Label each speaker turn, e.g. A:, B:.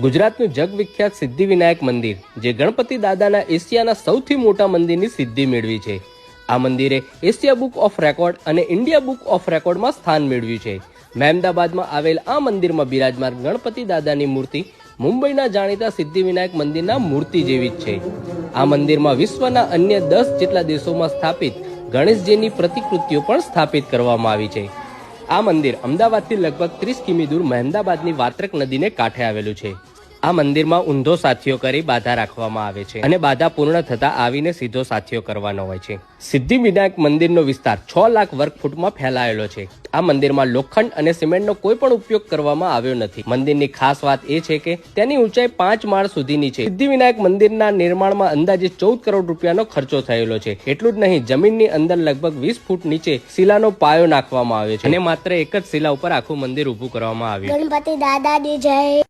A: ગુજરાતનું જગવિખ્યાત સિદ્ધિવિનાયક મંદિર, જે ગણપતિ દાદાના એશિયાના સૌથી મોટા મંદિરની સિદ્ધિ મેળવી છે. આ મંદિરે એશિયા બુક ઓફ રેકોર્ડ અને ઇન્ડિયા બુક ઓફ રેકોર્ડમાં સ્થાન મેળવ્યું છે. મહેમદાબાદમાં આવેલ આ મંદિરમાં બિરાજમાન ગણપતિ દાદાની મૂર્તિ મુંબઈના જાણીતા સિદ્ધિવિનાયક મંદિરના મૂર્તિ જેવી જ છે. આ મંદિરમાં વિશ્વના અન્ય 10 જેટલા દેશોમાં સ્થાપિત ગણેશજીની પ્રતિકૃતિઓ પણ સ્થાપિત કરવામાં આવી છે. આ મંદિર અમદાવાદથી લગભગ 30 કિમી દૂર મહેમદાબાદની વાત્રક નદીને કાંઠે આવેલું છે. આ મંદિરમાં ઊંધો સાથીઓ કરી બાધા રાખવામાં આવે છે અને બાધા પૂર્ણ થતા આવીને સીધો સાથીઓ કરવાનો હોય છે. સિદ્ધિવિનાયક મંદિરનો વિસ્તાર 6 લાખ વર્ગ ફૂટમાં ફેલાયેલો છે. આ મંદિરમાં લોખંડ અને સિમેન્ટનો કોઈ પણ ઉપયોગ કરવામાં આવ્યો નથી. મંદિરની ખાસ વાત એ છે કે તેની ઊંચાઈ 5 માળ સુધીની છે. સિદ્ધિવિનાયક મંદિરના નિર્માણમાં અંદાજે 14 કરોડ રૂપિયાનો ખર્ચો થયેલો છે. એટલું જ નહીં, જમીનની અંદર લગભગ 20 ફૂટ નીચે શિલાનો પાયો નાખવામાં આવ્યો છે અને માત્ર એક જ શિલા ઉપર આખું મંદિર ઊભું કરવામાં આવ્યું.
B: ગણપતિ દાદાની જય.